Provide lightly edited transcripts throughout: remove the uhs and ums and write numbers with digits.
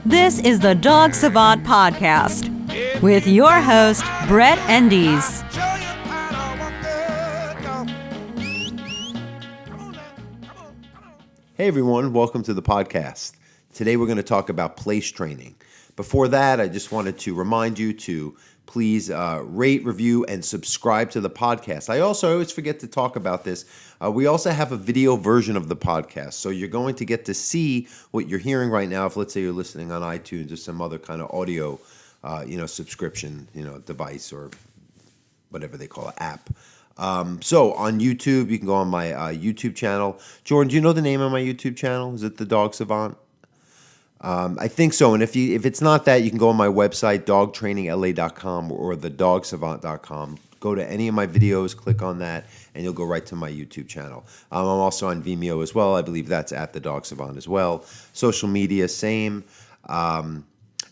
This is the Dog Savant Podcast with your host, Brett Endies. Hey everyone, welcome to the podcast. Today we're going to talk about place training. Before that, I just wanted to remind you to please rate, review, and subscribe to the podcast. I always forget to talk about this. We also have a video version of the podcast, so you're going to get to see what you're hearing right now. If let's say you're listening on iTunes or some other kind of audio, subscription, device or whatever they call it, app. So on YouTube, you can go on my YouTube channel. Jordan, do you know the name of my YouTube channel? Is it the Dog Savant? I think so. And if it's not that, you can go on my website, dogtrainingla.com or thedogsavant.com. Go to any of my videos, click on that, and you'll go right to my YouTube channel. I'm also on Vimeo as well. I believe that's at the Dog Savant as well. Social media, same. And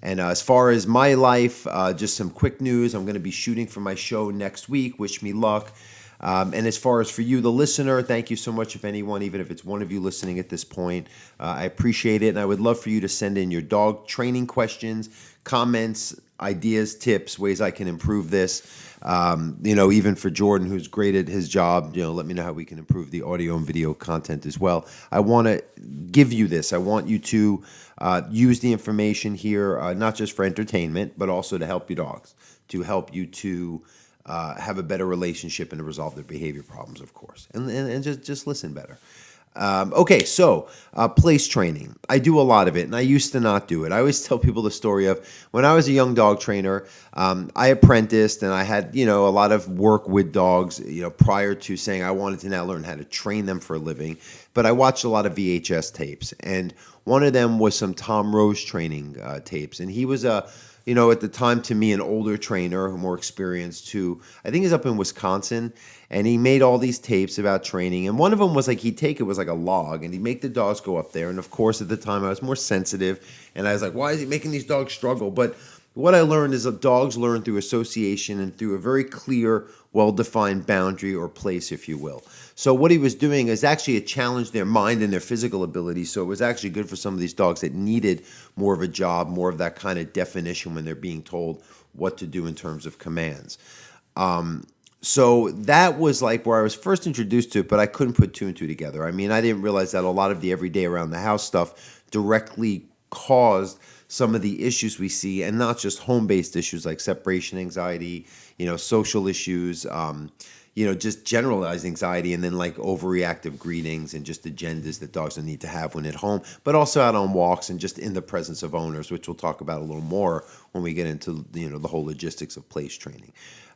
as far as my life, just some quick news. I'm going to be shooting for my show next week. Wish me luck. And as far as for you, the listener, thank you so much. If anyone, even if it's one of you listening at this point, I appreciate it. And I would love for you to send in your dog training questions, comments, ideas, tips, ways I can improve this. Even for Jordan, who's great at his job, let me know how we can improve the audio and video content as well. I want to give you this. I want you to use the information here, not just for entertainment, but also to help your dogs, to help you to have a better relationship and to resolve their behavior problems, of course, and just listen better. So place training. I do a lot of it, and I used to not do it. I always tell people the story of when I was a young dog trainer, I apprenticed, and I had, a lot of work with dogs, prior to saying I wanted to now learn how to train them for a living. But I watched a lot of VHS tapes, and one of them was some Tom Rose training tapes, and he was at the time to me, an older trainer, more experienced, who I think is up in Wisconsin, and he made all these tapes about training. And one of them was like, he'd take it was like a log, and he'd make the dogs go up there. And of course, at the time, I was more sensitive, and I was like, why is he making these dogs struggle? But what I learned is that dogs learn through association and through a very clear, well-defined boundary or place, if you will. So what he was doing is actually it challenged their mind and their physical ability. So it was actually good for some of these dogs that needed more of a job, more of that kind of definition when they're being told what to do in terms of commands. So that was like where I was first introduced to it, but I couldn't put two and two together. I mean, I didn't realize that a lot of the everyday around the house stuff directly caused some of the issues we see, and not just home-based issues like separation anxiety, social issues, just generalized anxiety, and then like overreactive greetings and just agendas that dogs don't need to have when at home, but also out on walks and just in the presence of owners, which we'll talk about a little more when we get into, the whole logistics of place training.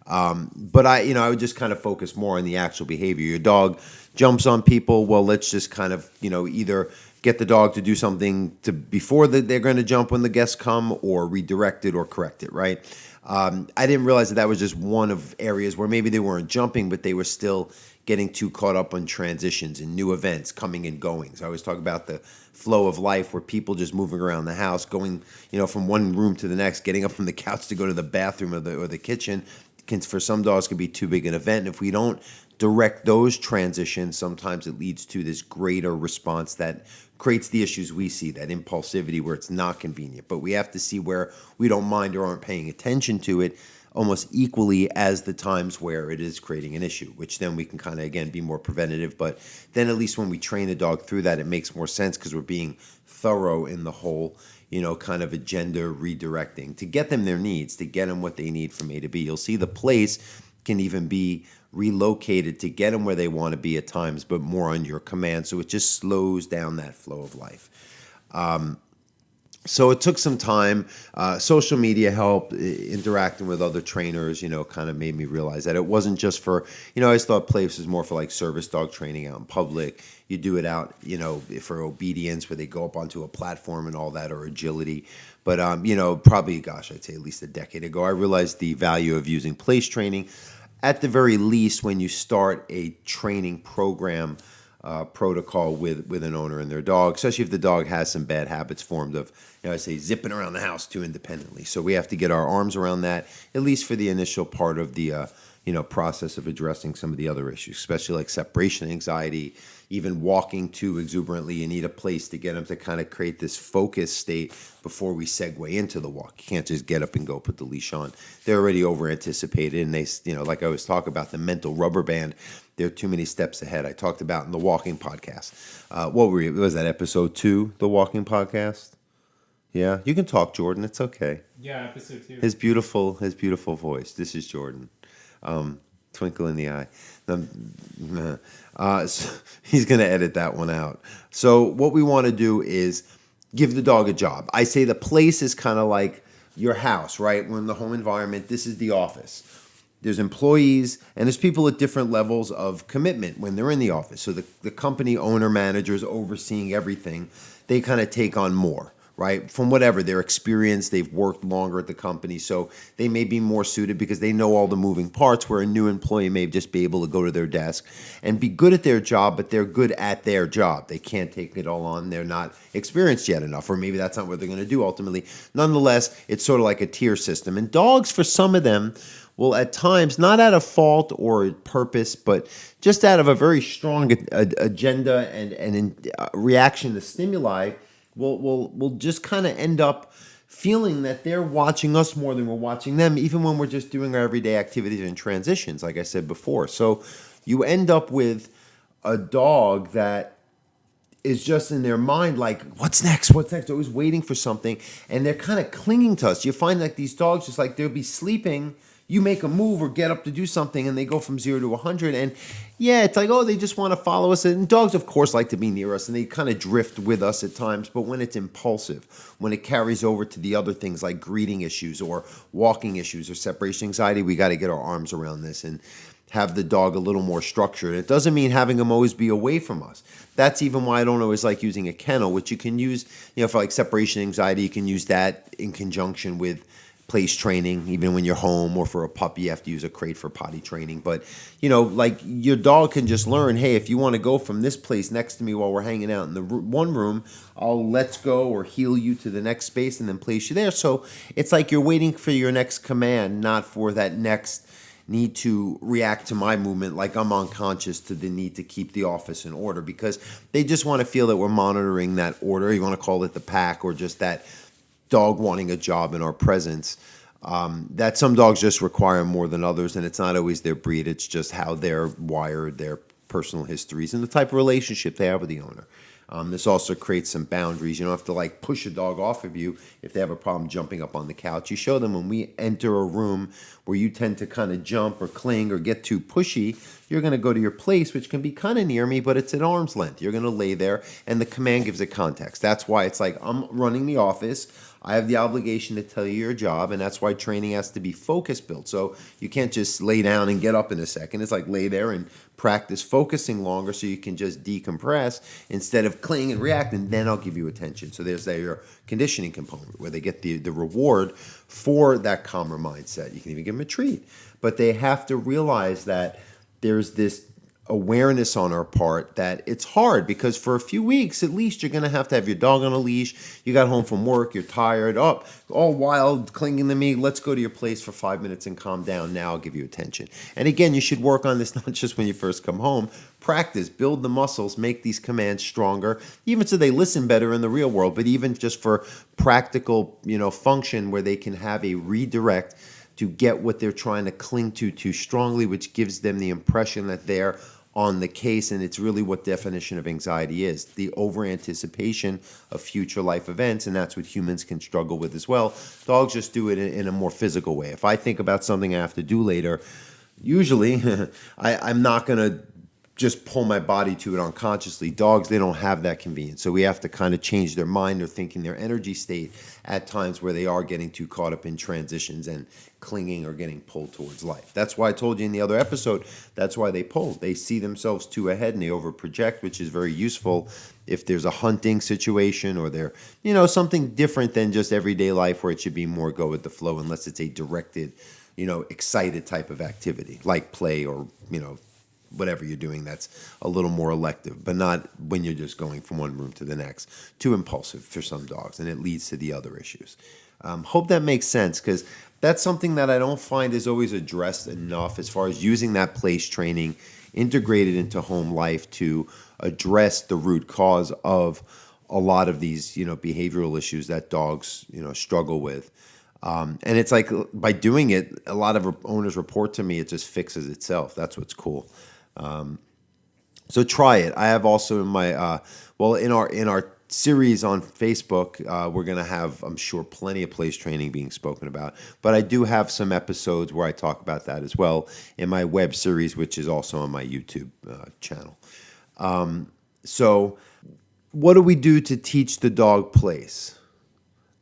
But I would just kind of focus more on the actual behavior. Your dog jumps on people. Well, let's just kind of, either get the dog to do something before they're going to jump when the guests come, or redirect it or correct it, right? I didn't realize that was just one of areas where maybe they weren't jumping, but they were still getting too caught up on transitions and new events coming and going. So I always talk about the flow of life where people just moving around the house, going, from one room to the next, getting up from the couch to go to the bathroom or the kitchen. For some dogs, can be too big an event. And if we don't direct those transitions, sometimes it leads to this greater response that creates the issues we see, that impulsivity where it's not convenient. But we have to see where we don't mind or aren't paying attention to it almost equally as the times where it is creating an issue, which then we can kind of, again, be more preventative. But then at least when we train the dog through that, it makes more sense because we're being thorough in the whole kind of agenda redirecting to get them their needs, to get them what they need from A to B. You'll see the place can even be relocated to get them where they want to be at times, but more on your command. So it just slows down that flow of life. So it took some time. Social media helped, interacting with other trainers, kind of made me realize that it wasn't just for, I always thought place was more for like service dog training out in public. You do it out, for obedience where they go up onto a platform and all that, or agility. But, probably, I'd say at least a decade ago, I realized the value of using place training. At the very least, when you start a training program, protocol with an owner and their dog, especially if the dog has some bad habits formed of, I say, zipping around the house too independently. So we have to get our arms around that, at least for the initial part of the process of addressing some of the other issues, especially like separation anxiety, even walking too exuberantly. You need a place to get them to kind of create this focused state before we segue into the walk. You can't just get up and go put the leash on. They're already over anticipated, and they, like I always talk about the mental rubber band. They're too many steps ahead. I talked about in the walking podcast. Was that episode 2, the walking podcast? Yeah, you can talk, Jordan. It's okay. Yeah, episode 2. His beautiful voice. This is Jordan. Twinkle in the eye. So he's going to edit that one out. So what we want to do is give the dog a job. I say the place is kind of like your house, right? We're in the home environment. This is the office. There's employees and there's people at different levels of commitment when they're in the office. So the company owner, managers overseeing everything, they kind of take on more, right? From whatever their experience, they've worked longer at the company. So they may be more suited because they know all the moving parts, where a new employee may just be able to go to their desk and be good at their job, but they're good at their job. They can't take it all on. They're not experienced yet enough, or maybe that's not what they're going to do ultimately. Nonetheless, it's sort of like a tier system. And dogs, for some of them, will at times, not out of fault or purpose, but just out of a very strong agenda and reaction to stimuli, will just kind of end up feeling that they're watching us more than we're watching them, even when we're just doing our everyday activities and transitions, like I said before. So you end up with a dog that is just in their mind like, what's next? What's next? Always waiting for something. And they're kind of clinging to us. You find like these dogs, just like they'll be sleeping, you make a move or get up to do something, and they go from 0 to 100. And yeah, it's like, oh, they just want to follow us. And dogs, of course, like to be near us, and they kind of drift with us at times. But when it's impulsive, when it carries over to the other things like greeting issues or walking issues or separation anxiety, we got to get our arms around this and have the dog a little more structured. It doesn't mean having them always be away from us. That's even why I don't always like using a kennel, which you can use, for like separation anxiety, you can use that in conjunction with place training, even when you're home, or for a puppy, you have to use a crate for potty training. But, like your dog can just learn, hey, if you want to go from this place next to me while we're hanging out in the one room, I'll let's go or heel you to the next space and then place you there. So it's like you're waiting for your next command, not for that next need to react to my movement like I'm unconscious to the need to keep the office in order, because they just want to feel that we're monitoring that order. You want to call it the pack, or just that dog wanting a job in our presence. That some dogs just require more than others, and it's not always their breed. It's just how they're wired, their personal histories, and the type of relationship they have with the owner. This also creates some boundaries. You don't have to like push a dog off of you if they have a problem jumping up on the couch. You show them when we enter a room where you tend to kind of jump or cling or get too pushy, you're going to go to your place, which can be kind of near me, but it's at arm's length. You're going to lay there, and the command gives it context. That's why it's like, I'm running the office. I have the obligation to tell you your job, and that's why training has to be focus built. So you can't just lay down and get up in a second. It's like lay there and practice focusing longer so you can just decompress instead of cling and react, and then I'll give you attention. So there's your conditioning component where they get the reward for that calmer mindset. You can even give them a treat. But they have to realize that there's this awareness on our part that it's hard, because for a few weeks at least you're going to have your dog on a leash. You got home from work, you're tired, all wild, clinging to me. Let's go to your place for 5 minutes and calm down. Now I'll give you attention. And again, you should work on this not just when you first come home. Practice, build the muscles, make these commands stronger, even so they listen better in the real world, but even just for practical, function where they can have a redirect to get what they're trying to cling to too strongly, which gives them the impression that they're on the case. And it's really what definition of anxiety is, the over-anticipation of future life events, and that's what humans can struggle with as well. Dogs just do it in a more physical way. If I think about something I have to do later, usually I'm not going to just pull my body to it unconsciously. Dogs, they don't have that convenience. So we have to kind of change their mind or thinking, their energy state at times where they are getting too caught up in transitions and clinging or getting pulled towards life. That's why I told you in the other episode, that's why they pull. They see themselves too ahead and they overproject, which is very useful if there's a hunting situation or they're, something different than just everyday life where it should be more go with the flow, unless it's a directed, excited type of activity like play or, whatever you're doing that's a little more elective, but not when you're just going from one room to the next. Too impulsive for some dogs, and it leads to the other issues. Hope that makes sense, because that's something that I don't find is always addressed enough as far as using that place training integrated into home life to address the root cause of a lot of these, behavioral issues that dogs, struggle with. And it's like by doing it, a lot of owners report to me, it just fixes itself. That's what's cool. So try it. I have also in my, in our series on Facebook, we're going to have, I'm sure, plenty of place training being spoken about. But I do have some episodes where I talk about that as well in my web series, which is also on my YouTube channel. So what do we do to teach the dog place?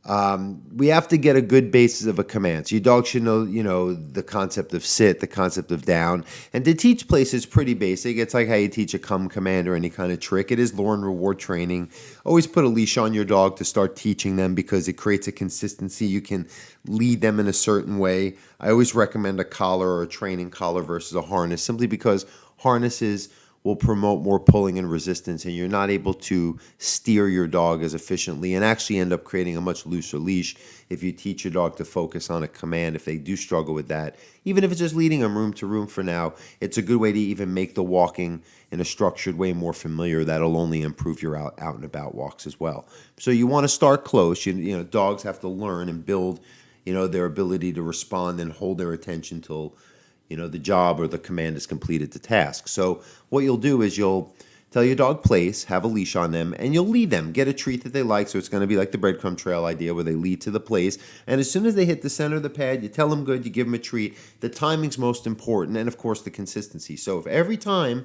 We have to get a good basis of a command. So your dog should know, the concept of sit, the concept of down. And to teach place is pretty basic. It's like how you teach a come command or any kind of trick. It is lure and reward training. Always put a leash on your dog to start teaching them, because it creates a consistency. You can lead them in a certain way. I always recommend a collar or a training collar versus a harness, simply because harnesses will promote more pulling and resistance, and you're not able to steer your dog as efficiently and actually end up creating a much looser leash if you teach your dog to focus on a command. If they do struggle with that, even if it's just leading them room to room for now, it's a good way to even make the walking in a structured way more familiar. That'll only improve your out and about walks as well. So you want to start close. Dogs have to learn and build, their ability to respond and hold their attention till the job or the command is completed the task. So what you'll do is you'll tell your dog place, have a leash on them, and you'll lead them. Get a treat that they like. So it's going to be like the breadcrumb trail idea where they lead to the place. And as soon as they hit the center of the pad, you tell them good, you give them a treat. The timing's most important, and of course the consistency. So if every time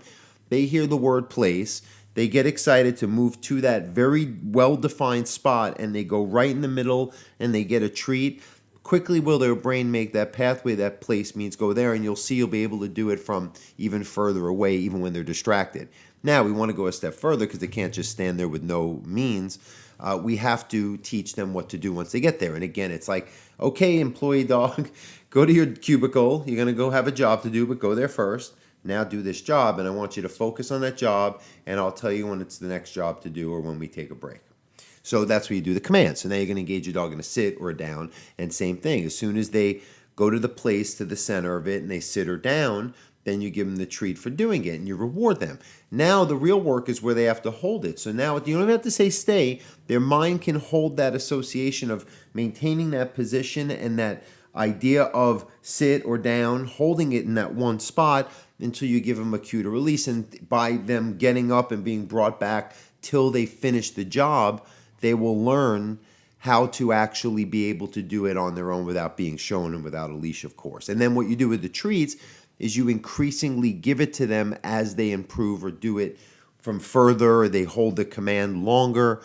they hear the word place, they get excited to move to that very well-defined spot, and they go right in the middle and they get a treat, quickly will their brain make that pathway, that place means go there, and you'll see you'll be able to do it from even further away, even when they're distracted. Now, we want to go a step further, because they can't just stand there with no means. We have to teach them what to do once they get there. And again, it's like, okay, employee dog, go to your cubicle. You're going to go have a job to do, but go there first. Now do this job, and I want you to focus on that job, and I'll tell you when it's the next job to do or when we take a break. So that's where you do the command. So now you're going to engage your dog in a sit or a down. And same thing, as soon as they go to the place, to the center of it, and they sit or down, then you give them the treat for doing it, and you reward them. Now the real work is where they have to hold it. So now you don't have to say stay. Their mind can hold that association of maintaining that position and that idea of sit or down, holding it in that one spot until you give them a cue to release. And by them getting up and being brought back till they finish the job, they will learn how to actually be able to do it on their own without being shown and without a leash, of course. And then what you do with the treats is you increasingly give it to them as they improve or do it from further, or they hold the command longer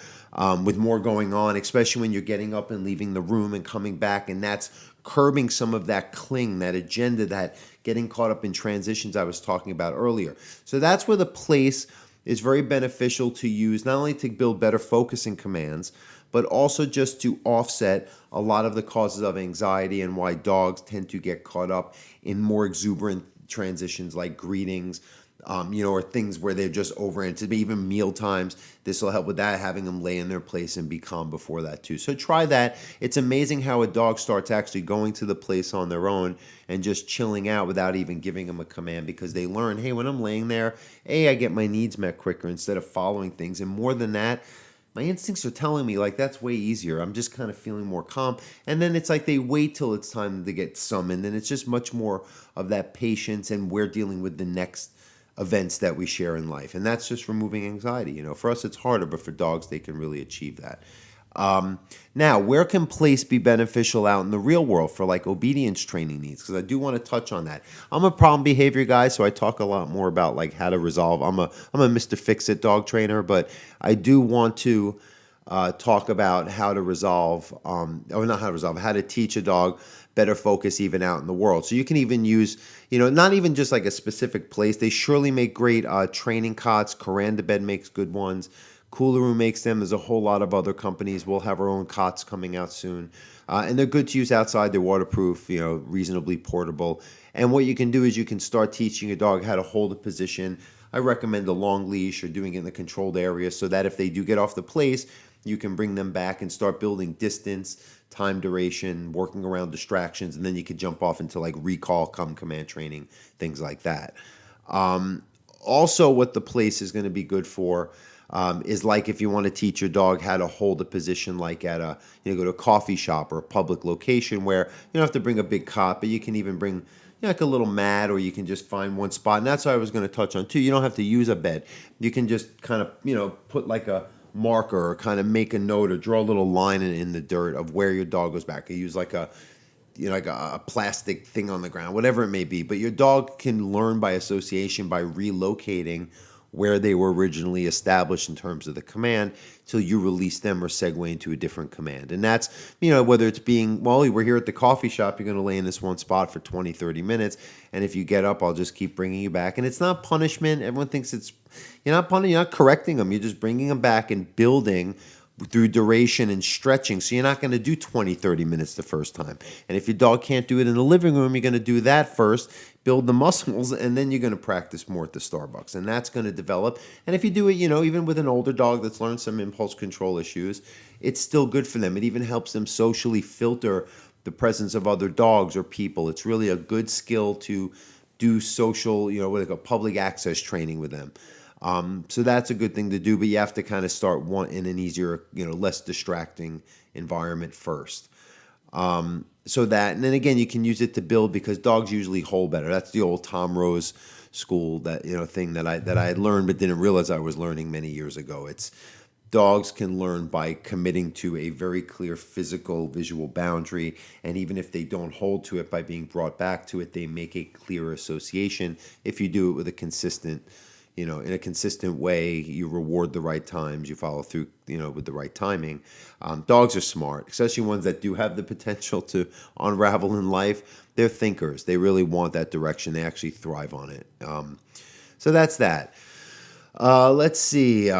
with more going on, especially when you're getting up and leaving the room and coming back. And that's curbing some of that cling, that agenda, that getting caught up in transitions I was talking about earlier. So that's where the place is very beneficial to use, not only to build better focusing commands, but also just to offset a lot of the causes of anxiety and why dogs tend to get caught up in more exuberant transitions like greetings, or things where they're just overanticipate, even meal times. This will help with that, having them lay in their place and be calm before that too. So try that. It's amazing how a dog starts actually going to the place on their own and just chilling out without even giving them a command, because they learn, hey, when I'm laying there, I get my needs met quicker instead of following things. And more than that, my instincts are telling me, like, that's way easier. I'm just kind of feeling more calm. And then it's like they wait till it's time to get summoned. And it's just much more of that patience, and we're dealing with the next events that we share in life. And that's just removing anxiety. For us, it's harder, but for dogs, they can really achieve that. Now, where can place be beneficial out in the real world for like obedience training needs? Because I do want to touch on that. I'm a problem behavior guy, so I talk a lot more about like how to resolve. I'm a Mr. Fix-It dog trainer, but I do want to talk about how to resolve, how to teach a dog better focus even out in the world. So you can even use, not even just like a specific place. They surely make great training cots. Coranda Bed makes good ones. Coolaroo makes them. There's a whole lot of other companies. We'll have our own cots coming out soon. And they're good to use outside. They're waterproof, reasonably portable. And what you can do is you can start teaching your dog how to hold a position. I recommend a long leash or doing it in the controlled area so that if they do get off the place, you can bring them back and start building distance, time duration, working around distractions, and then you can jump off into like recall, come command training, things like that. Also, what the place is going to be good for is like if you want to teach your dog how to hold a position, like at go to a coffee shop or a public location where you don't have to bring a big cot, but you can even bring like a little mat, or you can just find one spot. And that's what I was going to touch on too. You don't have to use a bed. You can just kind of, put like a marker or kind of make a note or draw a little line in the dirt of where your dog goes back. You use like a plastic thing on the ground, whatever it may be. But your dog can learn by association by relocating where they were originally established in terms of the command till you release them or segue into a different command. And that's, whether it's we're here at the coffee shop, you're going to lay in this one spot for 20, 30 minutes. And if you get up, I'll just keep bringing you back. And it's not punishment. Everyone thinks you're not correcting them. You're just bringing them back and building through duration and stretching. So you're not going to do 20, 30 minutes the first time. And if your dog can't do it in the living room, you're going to do that first, build the muscles, and then you're going to practice more at the Starbucks. And that's going to develop. And if you do it, even with an older dog that's learned some impulse control issues, it's still good for them. It even helps them socially filter the presence of other dogs or people. It's really a good skill to do social, like a public access training with them. So that's a good thing to do, but you have to kind of start in an easier, less distracting environment first. So that, and then again, you can use it to build because dogs usually hold better. That's the old Tom Rose school thing that I had learned but didn't realize I was learning many years ago. It's dogs can learn by committing to a very clear physical, visual boundary, and even if they don't hold to it, by being brought back to it, they make a clear association. If you do it with a consistent in a consistent way, you reward the right times, you follow through, with the right timing. Dogs are smart, especially ones that do have the potential to unravel in life. They're thinkers. They really want that direction. They actually thrive on it. So that's that. Let's see.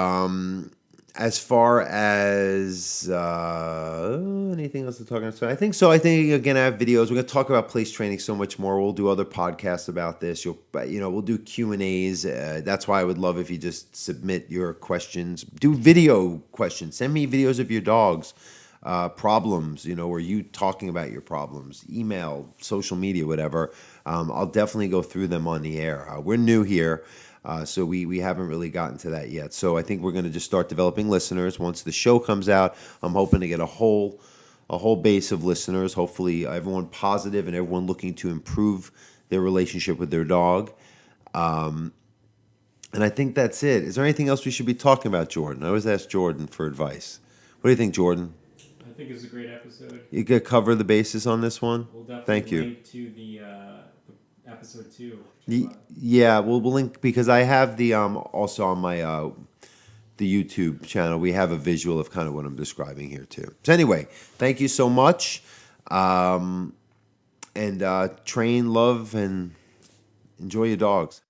As far as anything else to talk about, so I think again, I have videos. We're going to talk about place training so much more. We'll do other podcasts about this. We'll do Q&As. That's why I would love if you just submit your questions. Do video questions. Send me videos of your dogs, problems. Or you talking about your problems. Email, social media, whatever. I'll definitely go through them on the air. We're new here. So we haven't really gotten to that yet. So I think we're going to just start developing listeners. Once the show comes out, I'm hoping to get a whole base of listeners, hopefully everyone positive and everyone looking to improve their relationship with their dog. And I think that's it. Is there anything else we should be talking about, Jordan? I always ask Jordan for advice. What do you think, Jordan? I think it's a great episode. You could cover the bases on this one? We'll definitely Thank you. link to the episode 2. Yeah, we'll link because I have the also on my the YouTube channel. We have a visual of kind of what I'm describing here too. So anyway, thank you so much, and train, love, and enjoy your dogs.